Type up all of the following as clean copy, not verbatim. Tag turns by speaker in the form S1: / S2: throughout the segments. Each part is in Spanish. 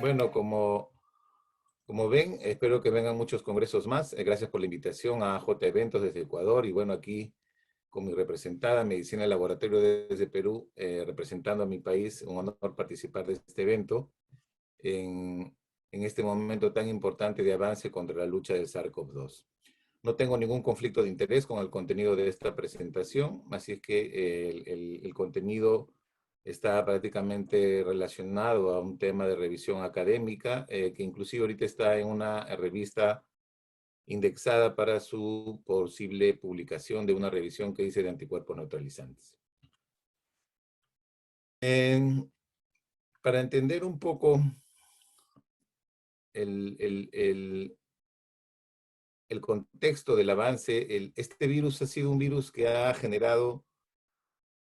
S1: Bueno, como ven, espero que vengan muchos congresos más. Gracias por la invitación a J Eventos desde Ecuador. Y bueno, aquí con mi representada Medicina del Laboratorio desde Perú, representando a mi país, un honor participar de este evento en este momento tan importante de avance contra la lucha del SARS-CoV-2. No tengo ningún conflicto de interés con el contenido de esta presentación, así es que el contenido está prácticamente relacionado a un tema de revisión académica, que inclusive ahorita está en una revista indexada para su posible publicación de una revisión que dice de anticuerpos neutralizantes. Para entender un poco el contexto del avance, este virus ha sido un virus que ha generado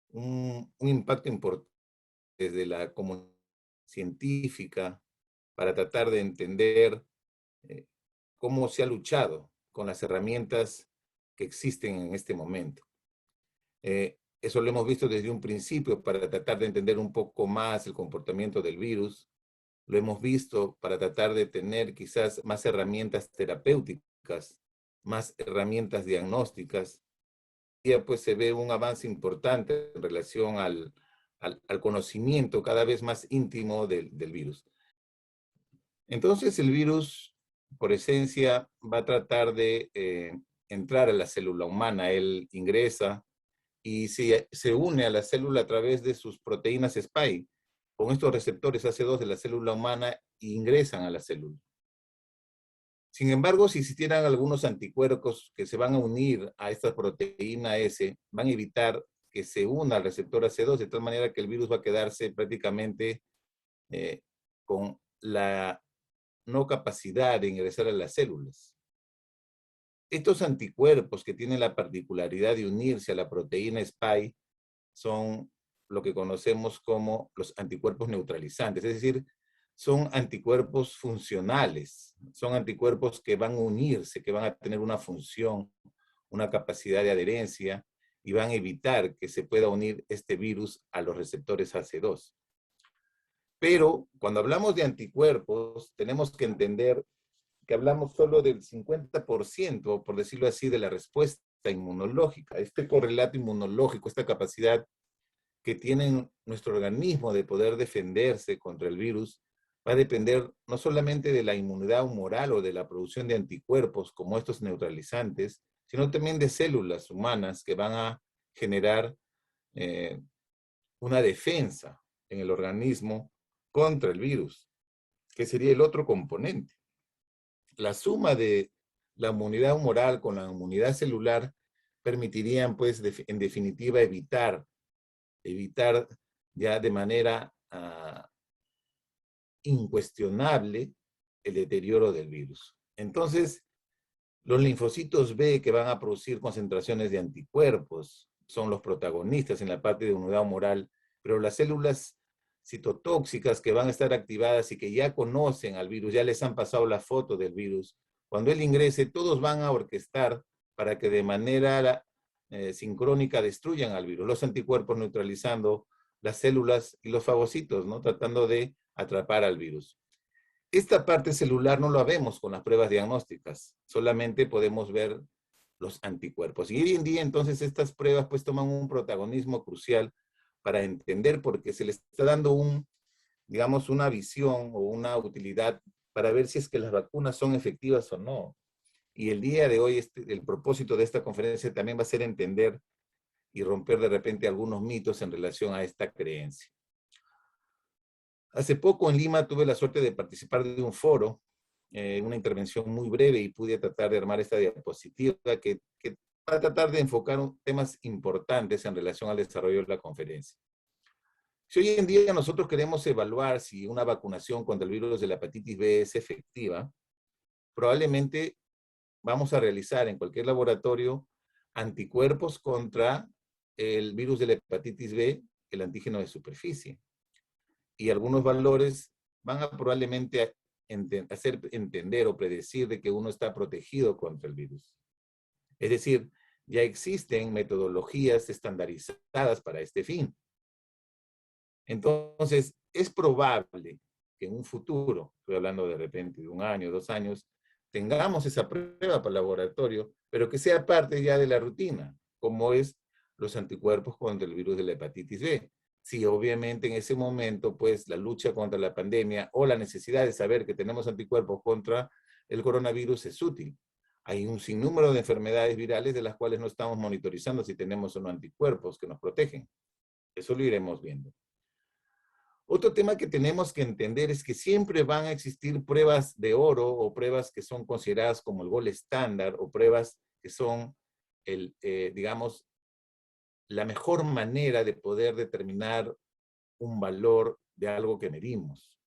S1: un impacto importante desde la comunidad científica para tratar de entender cómo se ha luchado con las herramientas que existen en este momento. Eso lo hemos visto desde un principio para tratar de entender un poco más el comportamiento del virus. Lo hemos visto para tratar de tener quizás más herramientas terapéuticas, más herramientas diagnósticas. Ya pues se ve un avance importante en relación al conocimiento cada vez más íntimo del virus. Entonces el virus, por esencia, va a tratar de entrar a la célula humana. Él ingresa y se une a la célula a través de sus proteínas spike. Con estos receptores AC2 de la célula humana ingresan a la célula. Sin embargo, si existieran algunos anticuerpos que se van a unir a esta proteína S, van a evitar que se una al receptor AC2, de tal manera que el virus va a quedarse prácticamente con la no capacidad de ingresar a las células. Estos anticuerpos que tienen la particularidad de unirse a la proteína spike son lo que conocemos como los anticuerpos neutralizantes, es decir, son anticuerpos funcionales, son anticuerpos que van a unirse, que van a tener una función, una capacidad de adherencia y van a evitar que se pueda unir este virus a los receptores AC2. Pero cuando hablamos de anticuerpos, tenemos que entender que hablamos solo del 50%, por decirlo así, de la respuesta inmunológica. Este correlato inmunológico, esta capacidad que tiene nuestro organismo de poder defenderse contra el virus, va a depender no solamente de la inmunidad humoral o de la producción de anticuerpos como estos neutralizantes, sino también de células humanas que van a generar una defensa en el organismo contra el virus, que sería el otro componente. La suma de la inmunidad humoral con la inmunidad celular permitirían, pues, en definitiva, evitar ya de manera incuestionable el deterioro del virus. Entonces, los linfocitos B que van a producir concentraciones de anticuerpos son los protagonistas en la parte de inmunidad humoral, pero las células citotóxicas que van a estar activadas y que ya conocen al virus, ya les han pasado la foto del virus, cuando él ingrese, todos van a orquestar para que de manera sincrónica destruyan al virus, los anticuerpos neutralizando las células y los fagocitos, ¿no? Tratando de atrapar al virus. Esta parte celular no la vemos con las pruebas diagnósticas, solamente podemos ver los anticuerpos. Y hoy en día, entonces, estas pruebas pues toman un protagonismo crucial para entender por qué se les está dando digamos, una visión o una utilidad para ver si es que las vacunas son efectivas o no. Y el día de hoy, el propósito de esta conferencia también va a ser entender y romper de repente algunos mitos en relación a esta creencia. Hace poco en Lima tuve la suerte de participar de un foro, una intervención muy breve y pude tratar de armar esta diapositiva que va a tratar de enfocar temas importantes en relación al desarrollo de la conferencia. Si hoy en día nosotros queremos evaluar si una vacunación contra el virus de la hepatitis B es efectiva, probablemente vamos a realizar en cualquier laboratorio anticuerpos contra el virus de la hepatitis B, el antígeno de superficie, y algunos valores van a probablemente hacer entender o predecir de que uno está protegido contra el virus. Es decir, ya existen metodologías estandarizadas para este fin. Entonces, es probable que en un futuro, estoy hablando de repente de 1 año, 2 años, tengamos esa prueba para el laboratorio, pero que sea parte ya de la rutina, como es los anticuerpos contra el virus de la hepatitis B. Sí, obviamente en ese momento, pues la lucha contra la pandemia o la necesidad de saber que tenemos anticuerpos contra el coronavirus es útil. Hay un sinnúmero de enfermedades virales de las cuales no estamos monitorizando si tenemos o no anticuerpos que nos protegen. Eso lo iremos viendo. Otro tema que tenemos que entender es que siempre van a existir pruebas de oro o pruebas que son consideradas como el gold estándar o pruebas que son, digamos, la mejor manera de poder determinar un valor de algo que medimos.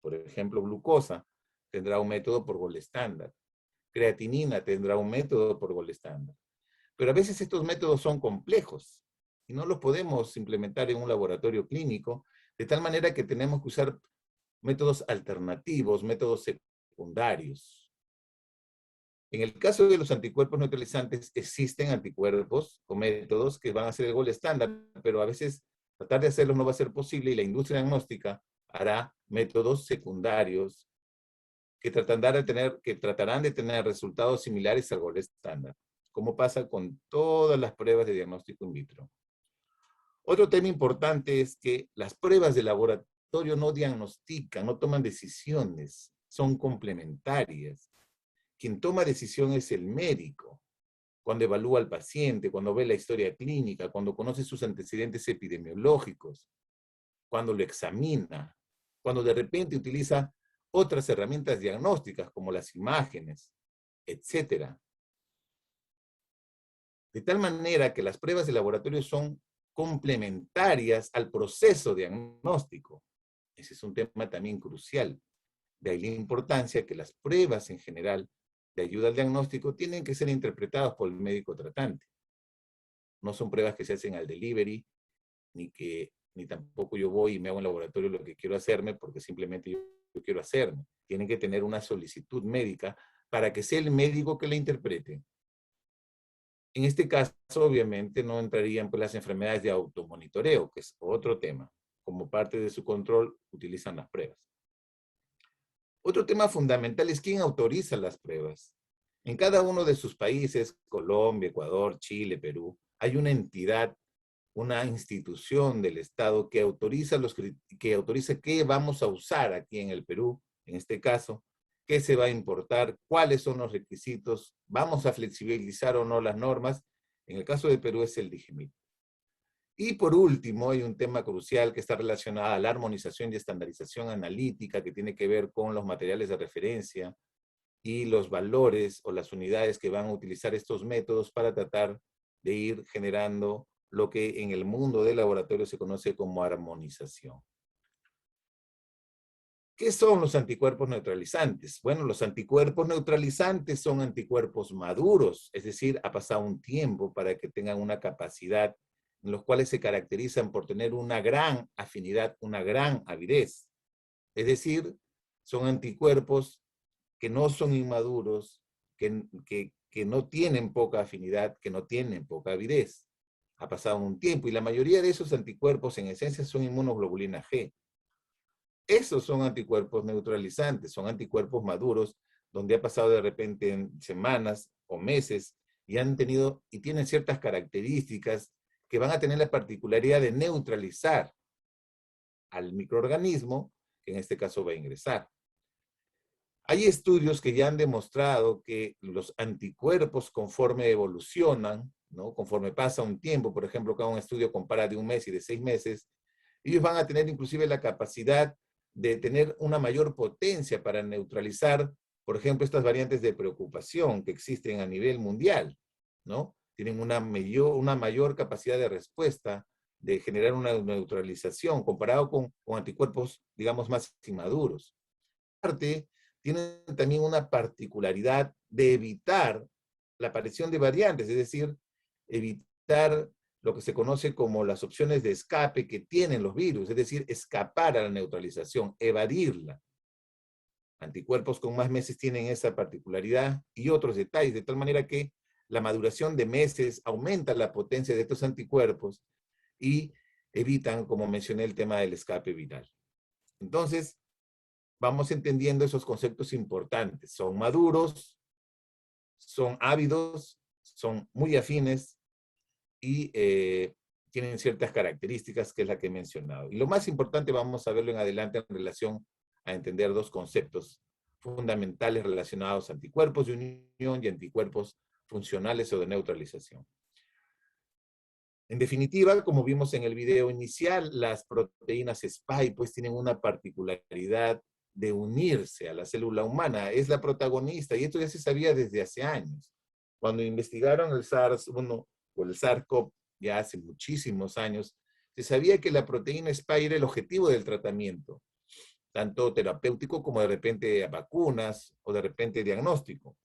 S1: Por ejemplo, glucosa tendrá un método por gold estándar. Creatinina tendrá un método por gold estándar. Pero a veces estos métodos son complejos y no los podemos implementar en un laboratorio clínico, de tal manera que tenemos que usar métodos alternativos, métodos secundarios. En el caso de los anticuerpos neutralizantes, existen anticuerpos o métodos que van a ser el gold estándar, pero a veces tratar de hacerlos no va a ser posible y la industria diagnóstica hará métodos secundarios que tratarán de tener resultados similares al gold estándar, como pasa con todas las pruebas de diagnóstico in vitro. Otro tema importante es que las pruebas de laboratorio no diagnostican, no toman decisiones, son complementarias. Quien toma decisión es el médico, cuando evalúa al paciente, cuando ve la historia clínica, cuando conoce sus antecedentes epidemiológicos, cuando lo examina, cuando de repente utiliza otras herramientas diagnósticas como las imágenes, etcétera. De tal manera que las pruebas de laboratorio son complementarias al proceso diagnóstico. Ese es un tema también crucial. De ahí la importancia que las pruebas en general de ayuda al diagnóstico tienen que ser interpretadas por el médico tratante. No son pruebas que se hacen al delivery, ni tampoco yo voy y me hago en laboratorio lo que quiero hacerme porque simplemente yo quiero hacerme. Tienen que tener una solicitud médica para que sea el médico que la interprete. En este caso, obviamente, no entrarían pues, las enfermedades de automonitoreo, que es otro tema. Como parte de su control, utilizan las pruebas. Otro tema fundamental es quién autoriza las pruebas. En cada uno de sus países, Colombia, Ecuador, Chile, Perú, hay una entidad, una institución del Estado que autoriza qué vamos a usar aquí en el Perú, en este caso, qué se va a importar, cuáles son los requisitos, vamos a flexibilizar o no las normas. En el caso de Perú es el DIGEMIT. Y por último, hay un tema crucial que está relacionado a la armonización y estandarización analítica que tiene que ver con los materiales de referencia y los valores o las unidades que van a utilizar estos métodos para tratar de ir generando lo que en el mundo del laboratorio se conoce como armonización. ¿Qué son los anticuerpos neutralizantes? Bueno, los anticuerpos neutralizantes son anticuerpos maduros, es decir, ha pasado un tiempo para que tengan una capacidad en los cuales se caracterizan por tener una gran afinidad, una gran avidez. Es decir, son anticuerpos que no son inmaduros, que no tienen poca afinidad, que no tienen poca avidez. Ha pasado un tiempo y la mayoría de esos anticuerpos en esencia son inmunoglobulina G. Esos son anticuerpos neutralizantes, son anticuerpos maduros, donde ha pasado de repente en semanas o meses y tienen ciertas características que van a tener la particularidad de neutralizar al microorganismo, que en este caso va a ingresar. Hay estudios que ya han demostrado que los anticuerpos conforme evolucionan, ¿no? Conforme pasa un tiempo, por ejemplo, cada un estudio compara de 1 mes y de 6 meses, ellos van a tener inclusive la capacidad de tener una mayor potencia para neutralizar, por ejemplo, estas variantes de preocupación que existen a nivel mundial, ¿no? Tienen una mayor capacidad de respuesta, de generar una neutralización comparado con anticuerpos, digamos, más inmaduros. Aparte, tienen también una particularidad de evitar la aparición de variantes, es decir, evitar lo que se conoce como las opciones de escape que tienen los virus, es decir, escapar a la neutralización, evadirla. Anticuerpos con más meses tienen esa particularidad y otros detalles, de tal manera que la maduración de meses aumenta la potencia de estos anticuerpos y evitan, como mencioné, el tema del escape viral. Entonces, vamos entendiendo esos conceptos importantes. Son maduros, son ávidos, son muy afines y tienen ciertas características que es la que he mencionado. Y lo más importante, vamos a verlo en adelante en relación a entender dos conceptos fundamentales relacionados a anticuerpos de unión y anticuerpos funcionales o de neutralización. En definitiva, como vimos en el video inicial, las proteínas Spike pues tienen una particularidad de unirse a la célula humana. Es la protagonista y esto ya se sabía desde hace años. Cuando investigaron el SARS-1 o el SARS-CoV ya hace muchísimos años, se sabía que la proteína Spike era el objetivo del tratamiento, tanto terapéutico como de repente vacunas o de repente diagnóstico.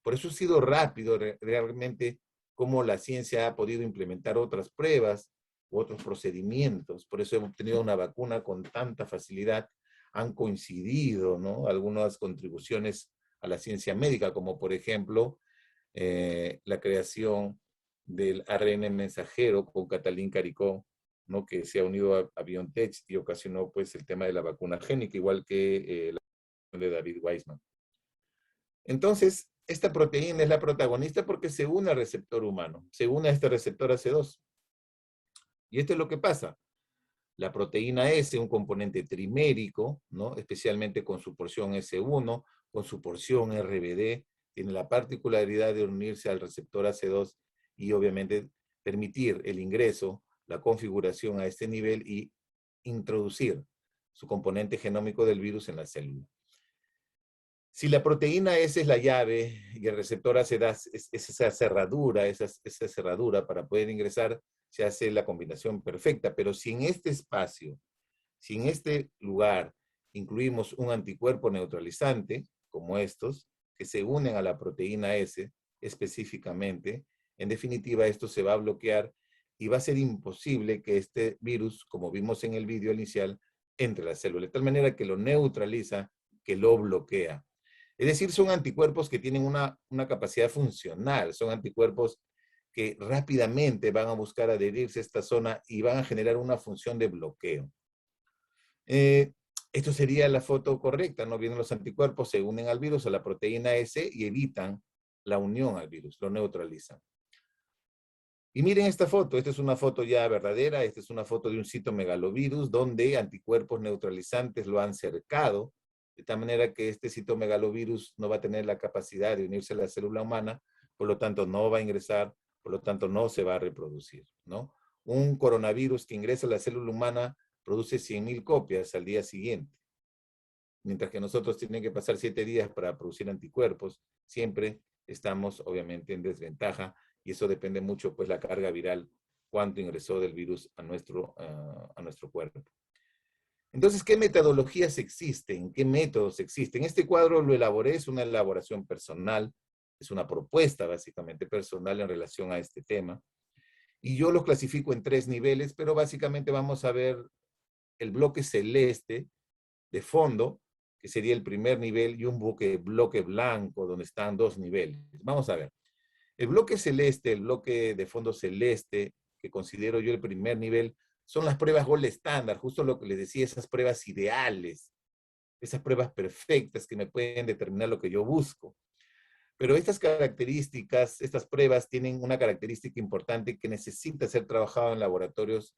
S1: Por eso ha sido rápido realmente cómo la ciencia ha podido implementar otras pruebas u otros procedimientos. Por eso hemos obtenido una vacuna con tanta facilidad. Han coincidido, ¿no?, algunas contribuciones a la ciencia médica, como por ejemplo la creación del ARN mensajero con Katalin Karikó, ¿no?, que se ha unido a BioNTech y ocasionó pues el tema de la vacuna génica, igual que la de David Weissman. Entonces, esta proteína es la protagonista porque se une al receptor humano, se une a este receptor AC2. Y esto es lo que pasa. La proteína S, un componente trimérico, ¿no?, especialmente con su porción S1, con su porción RBD, tiene la particularidad de unirse al receptor AC2 y obviamente permitir el ingreso, la configuración a este nivel y introducir su componente genómico del virus en la célula. Si la proteína S es la llave y el receptor AC2 es esa cerradura para poder ingresar, se hace la combinación perfecta. Pero si en este espacio, si en este lugar incluimos un anticuerpo neutralizante, como estos, que se unen a la proteína S específicamente, en definitiva esto se va a bloquear y va a ser imposible que este virus, como vimos en el vídeo inicial, entre a la célula, de tal manera que lo neutraliza, que lo bloquea. Es decir, son anticuerpos que tienen una capacidad funcional, son anticuerpos que rápidamente van a buscar adherirse a esta zona y van a generar una función de bloqueo. Esto sería la foto correcta, ¿no? Vienen los anticuerpos, se unen al virus, a la proteína S y evitan la unión al virus, lo neutralizan. Y miren esta foto es una foto ya verdadera, esta es una foto de un citomegalovirus donde anticuerpos neutralizantes lo han cercado, de tal manera que este citomegalovirus no va a tener la capacidad de unirse a la célula humana, por lo tanto no va a ingresar, por lo tanto no se va a reproducir, ¿no? Un coronavirus que ingresa a la célula humana produce 100.000 copias al día siguiente, mientras que nosotros tienen que pasar 7 días para producir anticuerpos. Siempre estamos obviamente en desventaja y eso depende mucho, pues, la carga viral, cuánto ingresó del virus a nuestro cuerpo. Entonces, ¿qué metodologías existen? ¿Qué métodos existen? Este cuadro lo elaboré, es una elaboración personal, es una propuesta básicamente personal en relación a este tema. Y yo los clasifico en 3 niveles, pero básicamente vamos a ver el bloque celeste de fondo, que sería el primer nivel, y un bloque blanco, donde están 2 niveles. Vamos a ver. El bloque celeste, el bloque de fondo celeste, que considero yo el primer nivel, son las pruebas gold estándar, justo lo que les decía, esas pruebas ideales, esas pruebas perfectas que me pueden determinar lo que yo busco. Pero estas características, estas pruebas tienen una característica importante que necesita ser trabajado en laboratorios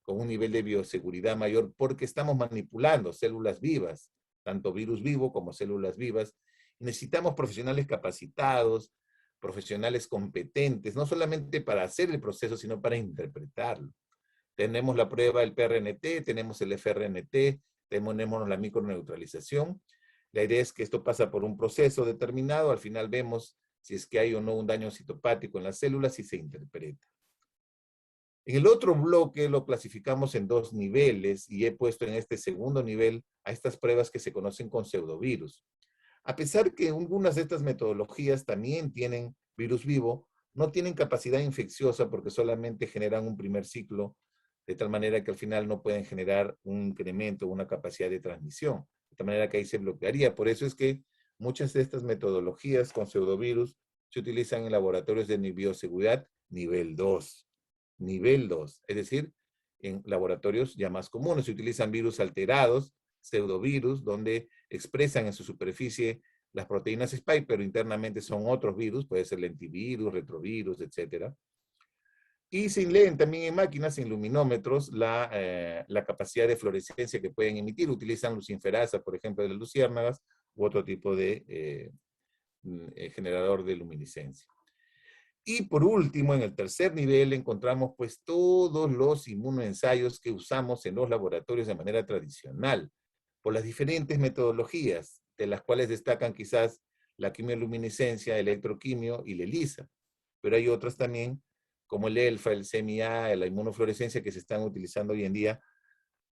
S1: con un nivel de bioseguridad mayor porque estamos manipulando células vivas, tanto virus vivo como células vivas. Y necesitamos profesionales capacitados, profesionales competentes, no solamente para hacer el proceso, sino para interpretarlo. Tenemos la prueba del PRNT, tenemos el FRNT, tenemos la microneutralización. La idea es que esto pasa por un proceso determinado, al final vemos si es que hay o no un daño citopático en las células y se interpreta. En el otro bloque lo clasificamos en 2 niveles y he puesto en este segundo nivel a estas pruebas que se conocen con pseudovirus. A pesar que algunas de estas metodologías también tienen virus vivo, no tienen capacidad infecciosa porque solamente generan un primer ciclo, de tal manera que al final no pueden generar un incremento, una capacidad de transmisión. De tal manera que ahí se bloquearía. Por eso es que muchas de estas metodologías con pseudovirus se utilizan en laboratorios de bioseguridad nivel 2. Nivel 2, es decir, en laboratorios ya más comunes. Se utilizan virus alterados, pseudovirus, donde expresan en su superficie las proteínas spike, pero internamente son otros virus, puede ser lentivirus, retrovirus, etcétera. Y se leen también en máquinas, en luminómetros, la capacidad de fluorescencia que pueden emitir. Utilizan luciferasa, por ejemplo, de las luciérnagas, u otro tipo de generador de luminiscencia. Y por último, en el tercer nivel, encontramos pues todos los inmunoensayos que usamos en los laboratorios de manera tradicional, por las diferentes metodologías, de las cuales destacan quizás la quimioluminiscencia, electroquimio y la ELISA. Pero hay otras también, como el ELFA, el CMA, la inmunofluorescencia, que se están utilizando hoy en día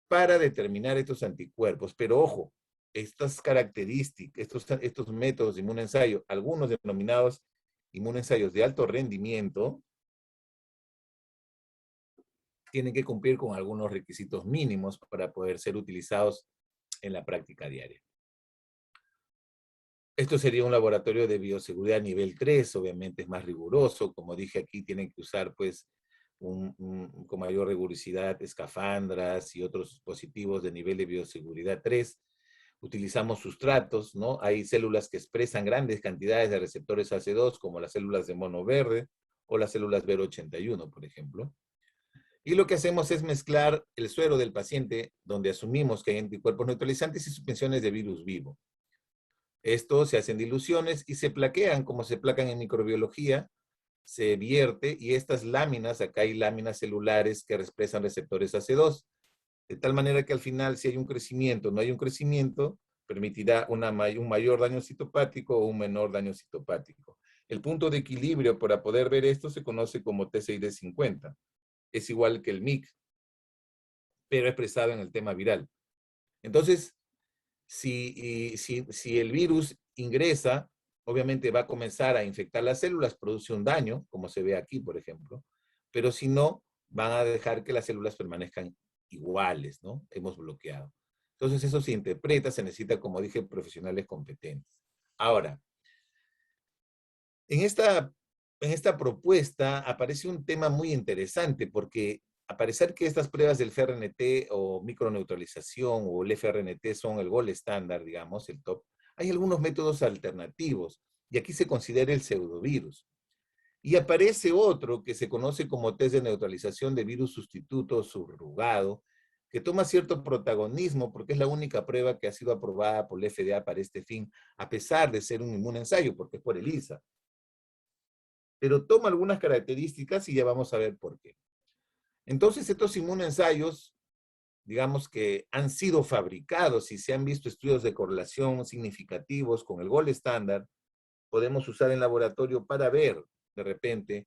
S1: para determinar estos anticuerpos. Pero ojo, estas características, estos métodos de inmunoensayo, algunos denominados inmunoensayos de alto rendimiento, tienen que cumplir con algunos requisitos mínimos para poder ser utilizados en la práctica diaria. Esto sería un laboratorio de bioseguridad nivel 3, obviamente es más riguroso. Como dije aquí, tienen que usar pues con mayor rigurosidad escafandras y otros dispositivos de nivel de bioseguridad 3. Utilizamos sustratos, ¿no? Hay células que expresan grandes cantidades de receptores AC2, como las células de mono verde o las células BER81, por ejemplo. Y lo que hacemos es mezclar el suero del paciente, donde asumimos que hay anticuerpos neutralizantes y suspensiones de virus vivo. Esto se hacen diluciones y se plaquean, como se placan en microbiología, se vierte y estas láminas, acá hay láminas celulares que expresan receptores AC2, de tal manera que al final si hay un crecimiento, no hay un crecimiento, permitirá un mayor daño citopático o un menor daño citopático. El punto de equilibrio para poder ver esto se conoce como TCID50. Es igual que el MIC, pero expresado en el tema viral. Entonces, si el virus ingresa, obviamente va a comenzar a infectar las células, produce un daño, como se ve aquí, por ejemplo, pero si no, van a dejar que las células permanezcan iguales, ¿no? Hemos bloqueado. Entonces eso se interpreta, se necesita, como dije, profesionales competentes. Ahora, en esta propuesta aparece un tema muy interesante porque a pesar que estas pruebas del FRNT o microneutralización o el FRNT son el gold estándar, digamos, el top, hay algunos métodos alternativos y aquí se considera el pseudovirus. Y aparece otro que se conoce como test de neutralización de virus sustituto subrogado, que toma cierto protagonismo porque es la única prueba que ha sido aprobada por la FDA para este fin, a pesar de ser un inmunensayo, porque es por ELISA. Pero toma algunas características y ya vamos a ver por qué. Entonces, estos inmunoensayos, digamos que han sido fabricados y se han visto estudios de correlación significativos con el gold estándar, podemos usar en laboratorio para ver, de repente,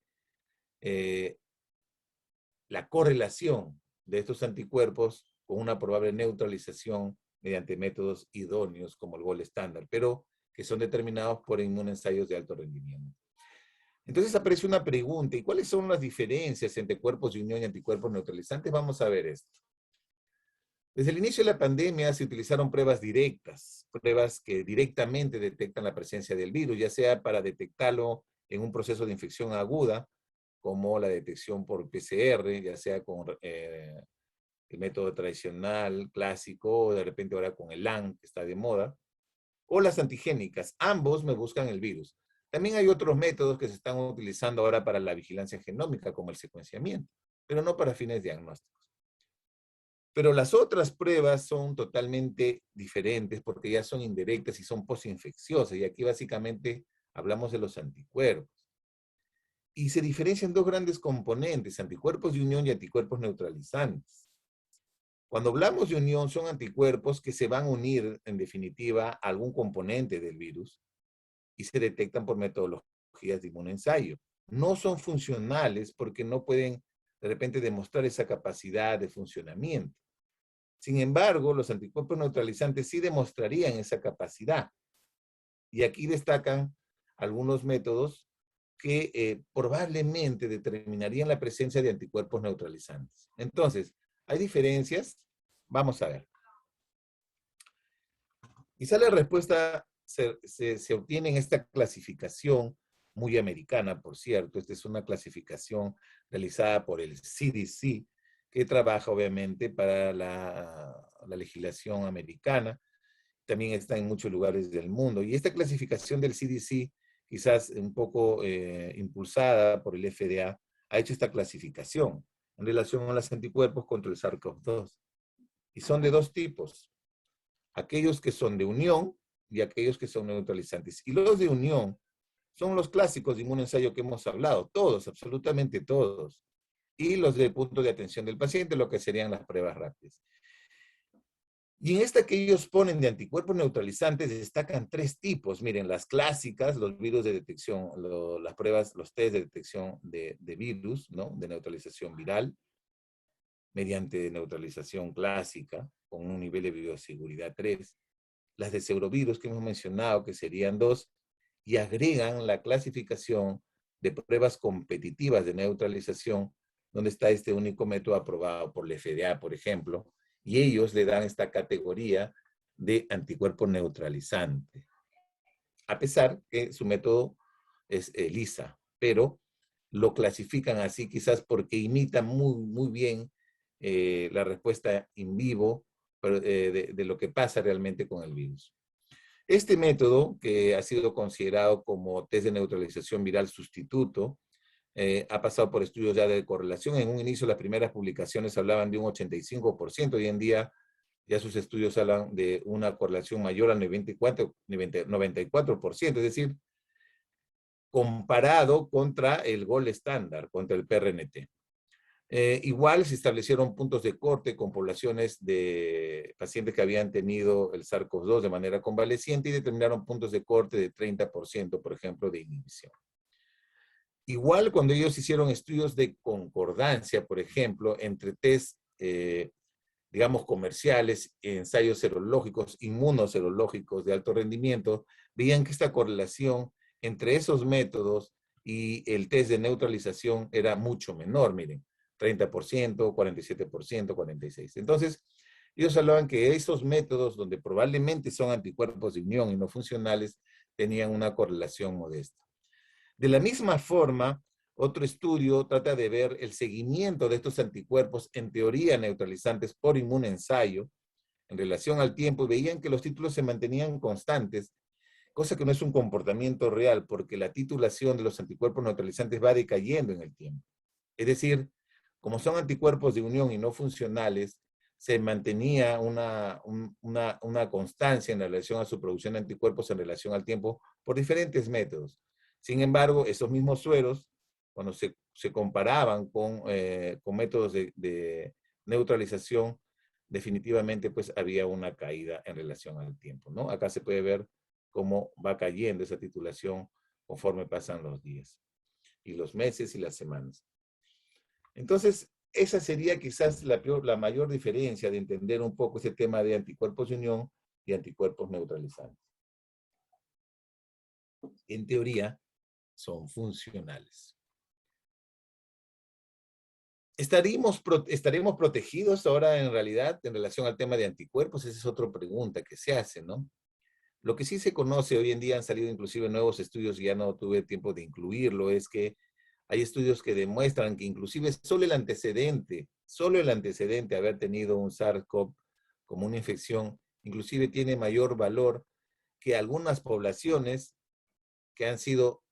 S1: la correlación de estos anticuerpos con una probable neutralización mediante métodos idóneos como el gold estándar, pero que son determinados por inmunoensayos de alto rendimiento. Entonces aparece una pregunta, ¿y cuáles son las diferencias entre cuerpos de unión y anticuerpos neutralizantes? Vamos a ver esto. Desde el inicio de la pandemia se utilizaron pruebas directas, pruebas que directamente detectan la presencia del virus, ya sea para detectarlo en un proceso de infección aguda, como la detección por PCR, ya sea con el método tradicional, clásico, o de repente ahora con el LAN, que está de moda, o las antigénicas. Ambos me buscan el virus. También hay otros métodos que se están utilizando ahora para la vigilancia genómica, como el secuenciamiento, pero no para fines diagnósticos. Pero las otras pruebas son totalmente diferentes porque ya son indirectas y son posinfecciosas. Y aquí básicamente hablamos de los anticuerpos. Y se diferencian dos grandes componentes, anticuerpos de unión y anticuerpos neutralizantes. Cuando hablamos de unión, son anticuerpos que se van a unir, en definitiva, a algún componente del virus y se detectan por metodologías de inmunoensayo. No son funcionales porque no pueden, de repente, demostrar esa capacidad de funcionamiento. Sin embargo, los anticuerpos neutralizantes sí demostrarían esa capacidad. Y aquí destacan algunos métodos que probablemente determinarían la presencia de anticuerpos neutralizantes. Entonces, ¿hay diferencias? Vamos a ver. Quizá la respuesta se obtiene en esta clasificación muy americana, por cierto. Esta es una clasificación realizada por el CDC, que trabaja obviamente para la legislación americana. También está en muchos lugares del mundo. Y esta clasificación del CDC, quizás un poco impulsada por el FDA, ha hecho esta clasificación en relación a los anticuerpos contra el SARS-CoV-2. Y son de dos tipos: aquellos que son de unión y aquellos que son neutralizantes. Y los de unión son los clásicos de inmunoensayo que hemos hablado, todos, absolutamente todos. Y los de punto de atención del paciente, lo que serían las pruebas rápidas. Y en esta que ellos ponen de anticuerpos neutralizantes destacan tres tipos. Miren, las clásicas, los virus de detección, las pruebas, los test de detección de virus, ¿no? De neutralización viral, mediante neutralización clásica, con un nivel de bioseguridad 3. Las de pseudovirus que hemos mencionado, que serían 2, y agregan la clasificación de pruebas competitivas de neutralización, donde está este único método aprobado por la FDA, por ejemplo, y ellos le dan esta categoría de anticuerpo neutralizante, a pesar que su método es ELISA, pero lo clasifican así quizás porque imita muy bien la respuesta in vivo de lo que pasa realmente con el virus. Este método, que ha sido considerado como test de neutralización viral sustituto, ha pasado por estudios ya de correlación. En un inicio las primeras publicaciones hablaban de un 85%, hoy en día ya sus estudios hablan de una correlación mayor al 94%, es decir, comparado contra el gold estándar, contra el PRNT. Igual se establecieron puntos de corte con poblaciones de pacientes que habían tenido el SARS-CoV-2 de manera convaleciente y determinaron puntos de corte de 30%, por ejemplo, de inhibición. Igual cuando ellos hicieron estudios de concordancia, por ejemplo, entre test, digamos, comerciales, ensayos serológicos, inmunoserológicos de alto rendimiento, veían que esta correlación entre esos métodos y el test de neutralización era mucho menor, miren, 30%, 47%, 46%. Entonces, ellos hablaban que esos métodos, donde probablemente son anticuerpos de unión y no funcionales, tenían una correlación modesta. De la misma forma, otro estudio trata de ver el seguimiento de estos anticuerpos, en teoría neutralizantes por inmunensayo, en relación al tiempo, y veían que los títulos se mantenían constantes, cosa que no es un comportamiento real, porque la titulación de los anticuerpos neutralizantes va decayendo en el tiempo. Es decir, como son anticuerpos de unión y no funcionales, se mantenía una constancia en relación a su producción de anticuerpos en relación al tiempo por diferentes métodos. Sin embargo, esos mismos sueros, cuando se comparaban con métodos de neutralización, definitivamente pues había una caída en relación al tiempo, ¿no? Acá se puede ver cómo va cayendo esa titulación conforme pasan los días y los meses y las semanas. Entonces, esa sería quizás la mayor diferencia de entender un poco ese tema de anticuerpos de unión y anticuerpos neutralizantes. En teoría, son funcionales. ¿Estaremos protegidos ahora en realidad en relación al tema de anticuerpos? Esa es otra pregunta que se hace, ¿no? Lo que sí se conoce hoy en día, han salido inclusive nuevos estudios y ya no tuve tiempo de incluirlo, es que hay estudios que demuestran que inclusive solo el antecedente de haber tenido un SARS-CoV como una infección, inclusive tiene mayor valor que algunas poblaciones que han sido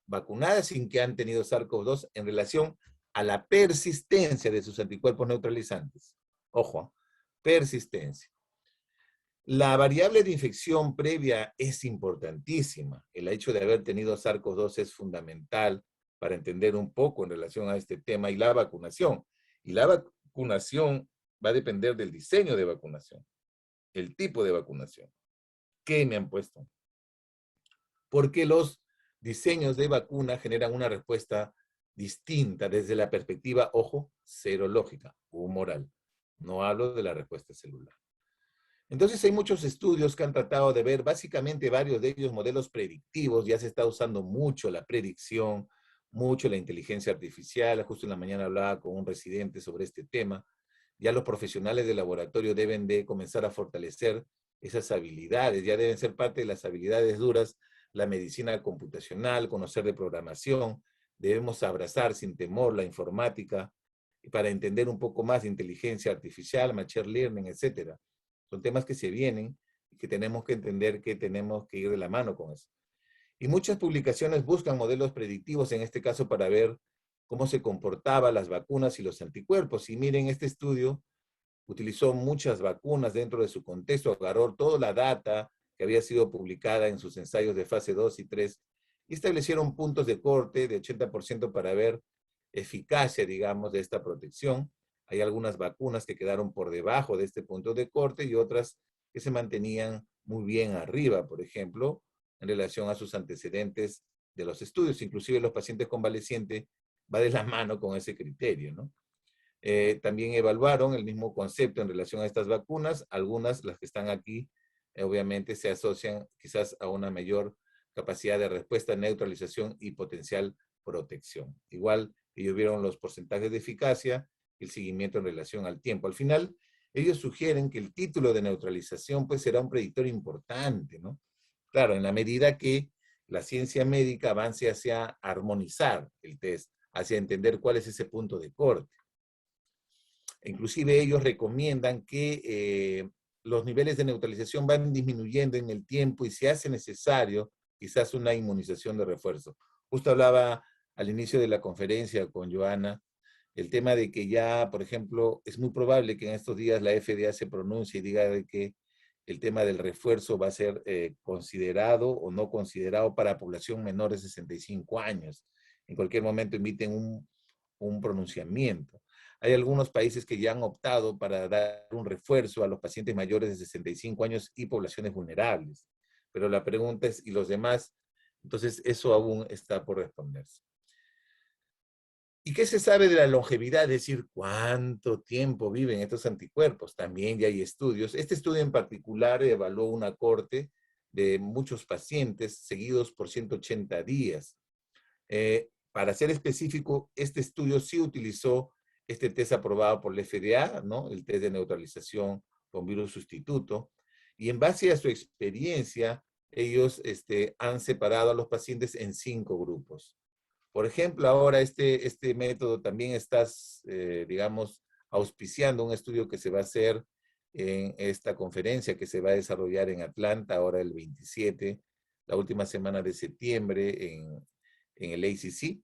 S1: vacunadas sin que han tenido SARS-CoV-2 en relación a la persistencia de sus anticuerpos neutralizantes. Ojo, persistencia. La variable de infección previa es importantísima. El hecho de haber tenido SARS-CoV-2 es fundamental para entender un poco en relación a este tema, y la vacunación. Y la vacunación va a depender del diseño de vacunación, el tipo de vacunación. ¿Qué me han puesto? Porque los diseños de vacuna generan una respuesta distinta desde la perspectiva, ojo, serológica, humoral. No hablo de la respuesta celular. Entonces hay muchos estudios que han tratado de ver, básicamente varios de ellos modelos predictivos, ya se está usando mucho la predicción, mucho la inteligencia artificial, justo en la mañana hablaba con un residente sobre este tema, ya los profesionales del laboratorio deben de comenzar a fortalecer esas habilidades, ya deben ser parte de las habilidades duras, la medicina computacional, conocer de programación, debemos abrazar sin temor la informática para entender un poco más de inteligencia artificial, machine learning, etcétera. Son temas que se vienen y que tenemos que entender que tenemos que ir de la mano con eso. Y muchas publicaciones buscan modelos predictivos, en este caso para ver cómo se comportaban las vacunas y los anticuerpos. Y miren, este estudio utilizó muchas vacunas dentro de su contexto, agarró toda la data que había sido publicada en sus ensayos de fase 2 y 3 y establecieron puntos de corte de 80% para ver eficacia, digamos, de esta protección. Hay algunas vacunas que quedaron por debajo de este punto de corte y otras que se mantenían muy bien arriba, por ejemplo, en relación a sus antecedentes de los estudios. Inclusive los pacientes convalecientes va de la mano con ese criterio, ¿no? También evaluaron el mismo concepto en relación a estas vacunas. Algunas, las que están aquí, obviamente se asocian quizás a una mayor capacidad de respuesta, neutralización y potencial protección. Igual, ellos vieron los porcentajes de eficacia y el seguimiento en relación al tiempo. Al final, ellos sugieren que el título de neutralización pues será un predictor importante, ¿no? Claro, en la medida que la ciencia médica avance hacia armonizar el test, hacia entender cuál es ese punto de corte. Inclusive ellos recomiendan que los niveles de neutralización van disminuyendo en el tiempo y se hace necesario quizás una inmunización de refuerzo. Justo hablaba al inicio de la conferencia con Joana el tema de que ya, por ejemplo, es muy probable que en estos días la FDA se pronuncie y diga de que el tema del refuerzo va a ser considerado o no considerado para población menor de 65 años. En cualquier momento emiten un pronunciamiento. Hay algunos países que ya han optado para dar un refuerzo a los pacientes mayores de 65 años y poblaciones vulnerables. Pero la pregunta es, ¿y los demás? Entonces, eso aún está por responderse. ¿Y qué se sabe de la longevidad? Es decir, ¿cuánto tiempo viven estos anticuerpos? También ya hay estudios. Este estudio en particular evaluó una corte de muchos pacientes seguidos por 180 días. Para ser específico, este estudio sí utilizó este test aprobado por la FDA, ¿no? El test de neutralización con virus sustituto. Y en base a su experiencia, ellos han separado a los pacientes en 5 grupos. Por ejemplo, ahora este método también está, digamos, auspiciando un estudio que se va a hacer en esta conferencia que se va a desarrollar en Atlanta, ahora el 27, la última semana de septiembre en el ACC,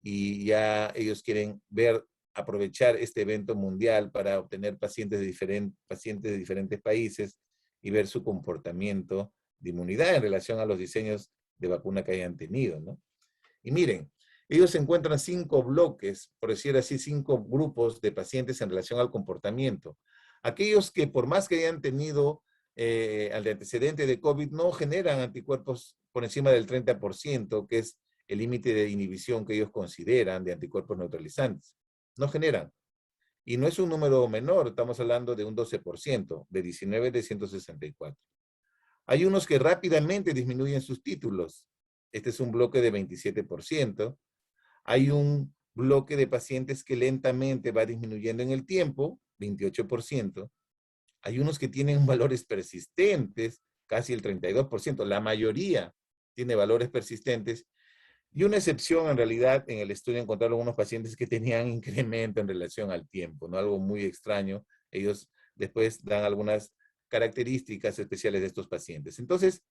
S1: y ya ellos quieren ver, aprovechar este evento mundial para obtener pacientes de diferentes países y ver su comportamiento de inmunidad en relación a los diseños de vacuna que hayan tenido, ¿no? Y miren, ellos encuentran 5 bloques, por decir así, 5 grupos de pacientes en relación al comportamiento. Aquellos que por más que hayan tenido al antecedente de COVID no generan anticuerpos por encima del 30%, que es el límite de inhibición que ellos consideran de anticuerpos neutralizantes. No generan. Y no es un número menor, estamos hablando de un 12%, de 19 de 164. Hay unos que rápidamente disminuyen sus títulos. Este es un bloque de 27%. Hay un bloque de pacientes que lentamente va disminuyendo en el tiempo, 28%. Hay unos que tienen valores persistentes, casi el 32%. La mayoría tiene valores persistentes. Y una excepción, en realidad, en el estudio encontraron unos pacientes que tenían incremento en relación al tiempo, ¿no? Algo muy extraño. Ellos después dan algunas características especiales de estos pacientes. Entonces,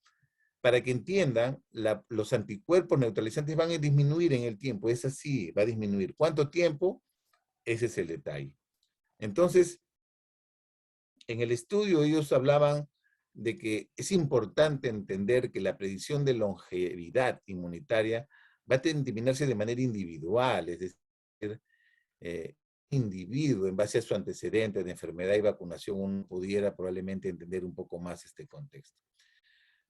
S1: para que entiendan, los anticuerpos neutralizantes van a disminuir en el tiempo. Es así, va a disminuir. ¿Cuánto tiempo? Ese es el detalle. Entonces, en el estudio ellos hablaban de que es importante entender que la predicción de longevidad inmunitaria va a determinarse de manera individual, es decir, eh, individuo, en base a su antecedente de enfermedad y vacunación, uno pudiera probablemente entender un poco más este contexto.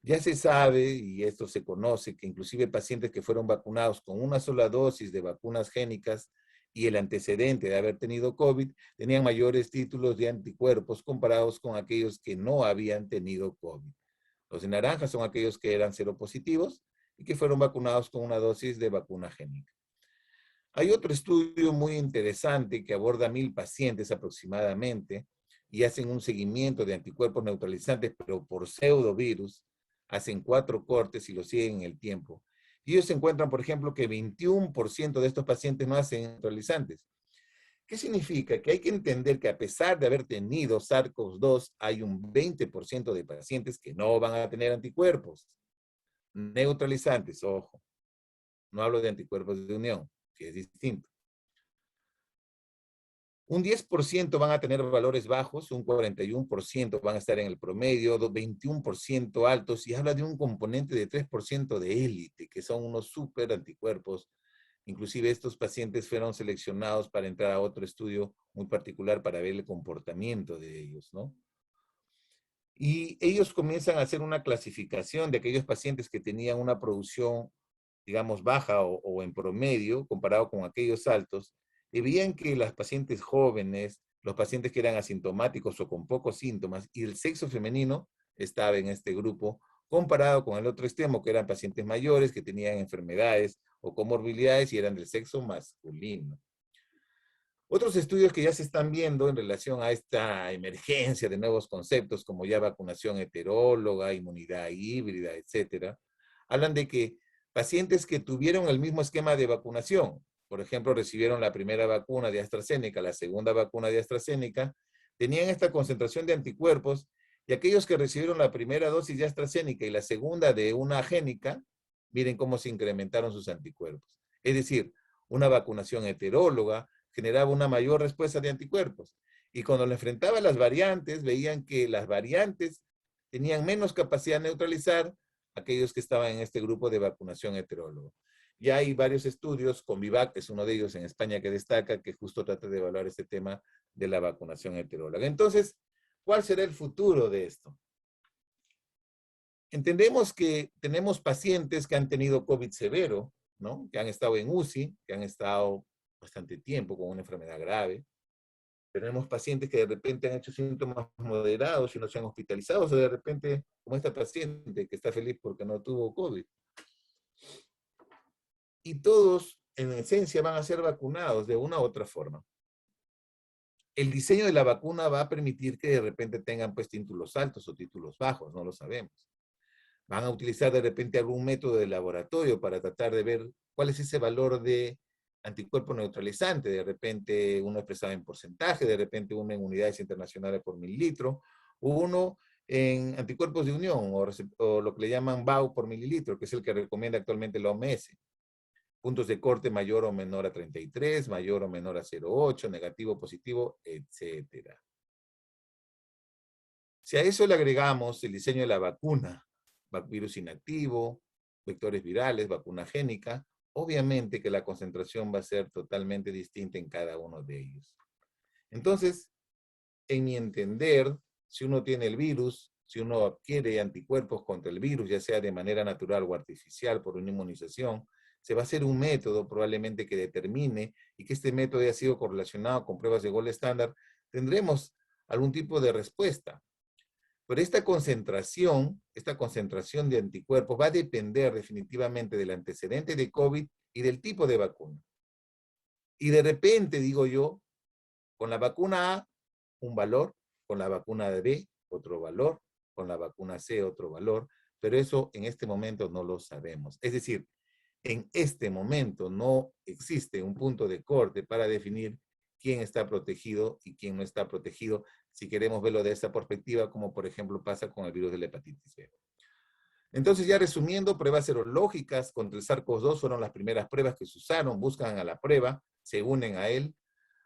S1: Ya se sabe, y esto se conoce, que inclusive pacientes que fueron vacunados con una sola dosis de vacunas génicas y el antecedente de haber tenido COVID, tenían mayores títulos de anticuerpos comparados con aquellos que no habían tenido COVID. Los de naranja son aquellos que eran seropositivos y que fueron vacunados con una dosis de vacuna génica. Hay otro estudio muy interesante que aborda 1,000 pacientes aproximadamente y hacen un seguimiento de anticuerpos neutralizantes, pero por pseudovirus. Hacen 4 cortes y lo siguen en el tiempo. Y ellos encuentran, por ejemplo, que 21% de estos pacientes no hacen neutralizantes. ¿Qué significa? Que hay que entender que a pesar de haber tenido SARS-CoV-2, hay un 20% de pacientes que no van a tener anticuerpos neutralizantes, ojo. No hablo de anticuerpos de unión, que es distinto. Un 10% van a tener valores bajos, un 41% van a estar en el promedio, 21% altos, y habla de un componente de 3% de élite, que son unos súper anticuerpos. Inclusive estos pacientes fueron seleccionados para entrar a otro estudio muy particular para ver el comportamiento de ellos, ¿no? Y ellos comienzan a hacer una clasificación de aquellos pacientes que tenían una producción, digamos, baja o en promedio, comparado con aquellos altos, y veían que las pacientes jóvenes, los pacientes que eran asintomáticos o con pocos síntomas, y el sexo femenino estaba en este grupo, comparado con el otro extremo, que eran pacientes mayores, que tenían enfermedades o comorbilidades y eran del sexo masculino. Otros estudios que ya se están viendo en relación a esta emergencia de nuevos conceptos, como ya vacunación heteróloga, inmunidad híbrida, etcétera, hablan de que pacientes que tuvieron el mismo esquema de vacunación, por ejemplo, recibieron la primera vacuna de AstraZeneca, la segunda vacuna de AstraZeneca, tenían esta concentración de anticuerpos, y aquellos que recibieron la primera dosis de AstraZeneca y la segunda de una génica, miren cómo se incrementaron sus anticuerpos. Es decir, una vacunación heteróloga generaba una mayor respuesta de anticuerpos. Y cuando le enfrentaba a las variantes, veían que las variantes tenían menos capacidad de neutralizar a aquellos que estaban en este grupo de vacunación heterólogo. Ya hay varios estudios, Convivac es uno de ellos en España que destaca, que justo trata de evaluar este tema de la vacunación heteróloga. Entonces, ¿cuál será el futuro de esto? Entendemos que tenemos pacientes que han tenido COVID severo, ¿no? Que han estado en UCI, que han estado bastante tiempo con una enfermedad grave. Tenemos pacientes que de repente han hecho síntomas moderados y no se han hospitalizado, o de repente, como esta paciente que está feliz porque no tuvo COVID. Y todos, en esencia, van a ser vacunados de una u otra forma. El diseño de la vacuna va a permitir que de repente tengan pues títulos altos o títulos bajos, no lo sabemos. Van a utilizar de repente algún método de laboratorio para tratar de ver cuál es ese valor de anticuerpo neutralizante. De repente uno expresado en porcentaje, de repente uno en unidades internacionales por mililitro, uno en anticuerpos de unión o lo que le llaman BAU por mililitro, que es el que recomienda actualmente la OMS. Puntos de corte mayor o menor a 33, mayor o menor a 0,8, negativo, positivo, etcétera. Si a eso le agregamos el diseño de la vacuna, virus inactivo, vectores virales, vacuna génica, obviamente que la concentración va a ser totalmente distinta en cada uno de ellos. Entonces, en mi entender, si uno tiene el virus, si uno adquiere anticuerpos contra el virus, ya sea de manera natural o artificial por una inmunización, se va a hacer un método probablemente que determine, y que este método haya sido correlacionado con pruebas de gold estándar, tendremos algún tipo de respuesta. Pero esta concentración de anticuerpos va a depender definitivamente del antecedente de COVID y del tipo de vacuna. Y de repente, digo yo, con la vacuna A, un valor, con la vacuna B, otro valor, con la vacuna C, otro valor, pero eso en este momento no lo sabemos. Es decir, en este momento no existe un punto de corte para definir quién está protegido y quién no está protegido, si queremos verlo de esta perspectiva, como por ejemplo pasa con el virus de la hepatitis B. Entonces, ya resumiendo, pruebas serológicas contra el SARS-CoV-2 fueron las primeras pruebas que se usaron, buscan a la prueba, se unen a él.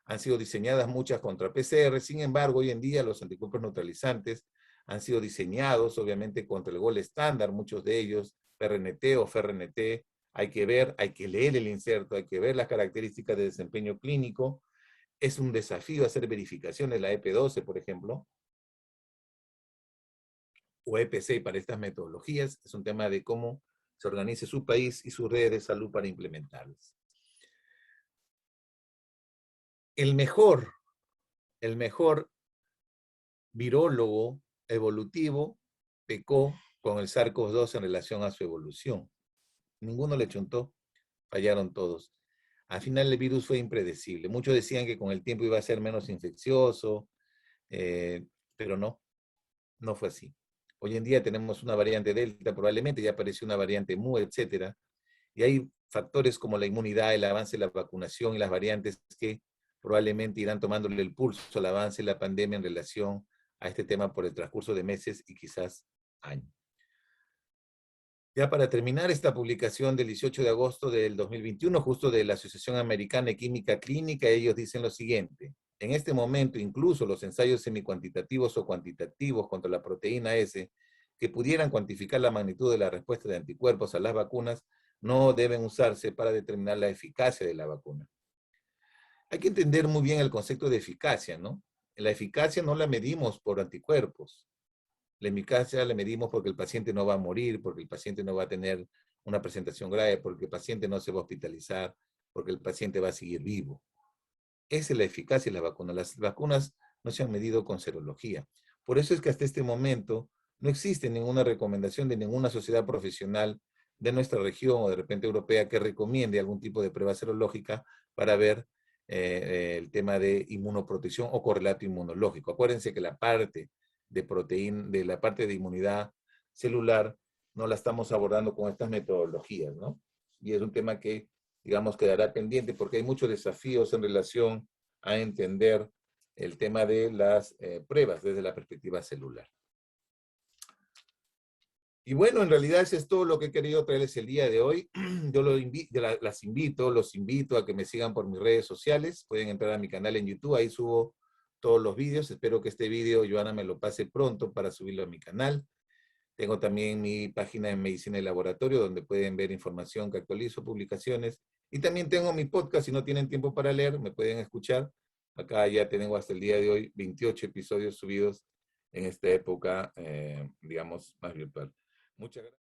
S1: Han sido diseñadas muchas contra PCR, sin embargo, hoy en día los anticuerpos neutralizantes han sido diseñados, obviamente, contra el gold estándar, muchos de ellos, PRNT o FRNT. Hay que ver, hay que leer el inserto, hay que ver las características de desempeño clínico. Es un desafío hacer verificaciones, la EP12, por ejemplo, o EP6 para estas metodologías. Es un tema de cómo se organice su país y sus redes de salud para implementarlas. el mejor, el mejor virólogo evolutivo pecó con el SARS-CoV-2 en relación a su evolución. Ninguno le chuntó, fallaron todos. Al final el virus fue impredecible. Muchos decían que con el tiempo iba a ser menos infeccioso, pero no, no fue así. Hoy en día tenemos una variante Delta, probablemente ya apareció una variante Mu, etcétera, y hay factores como la inmunidad, el avance de la vacunación y las variantes que probablemente irán tomándole el pulso al avance de la pandemia en relación a este tema por el transcurso de meses y quizás años. Ya para terminar esta publicación del 18 de agosto del 2021, justo de la Asociación Americana de Química Clínica, ellos dicen lo siguiente: en este momento, incluso los ensayos semicuantitativos o cuantitativos contra la proteína S, que pudieran cuantificar la magnitud de la respuesta de anticuerpos a las vacunas, no deben usarse para determinar la eficacia de la vacuna. Hay que entender muy bien el concepto de eficacia, ¿no? La eficacia no la medimos por anticuerpos. La eficacia la medimos porque el paciente no va a morir, porque el paciente no va a tener una presentación grave, porque el paciente no se va a hospitalizar, porque el paciente va a seguir vivo. Esa es la eficacia de la vacuna. Las vacunas no se han medido con serología. Por eso es que hasta este momento no existe ninguna recomendación de ninguna sociedad profesional de nuestra región o de repente europea que recomiende algún tipo de prueba serológica para ver el tema de inmunoprotección o correlato inmunológico. Acuérdense que la parte de proteína, de la parte de inmunidad celular, no la estamos abordando con estas metodologías, ¿no? Y es un tema que, digamos, quedará pendiente porque hay muchos desafíos en relación a entender el tema de las pruebas desde la perspectiva celular. Y bueno, en realidad eso es todo lo que he querido traerles el día de hoy. Yo los invito a que me sigan por mis redes sociales. Pueden entrar a mi canal en YouTube, ahí subo todos los vídeos. Espero que este vídeo Joana me lo pase pronto para subirlo a mi canal. Tengo también mi página en Medicina y Laboratorio, donde pueden ver información que actualizo, publicaciones. Y también tengo mi podcast, si no tienen tiempo para leer, me pueden escuchar. Acá ya tengo hasta el día de hoy 28 episodios subidos en esta época, digamos, más virtual. Muchas gracias.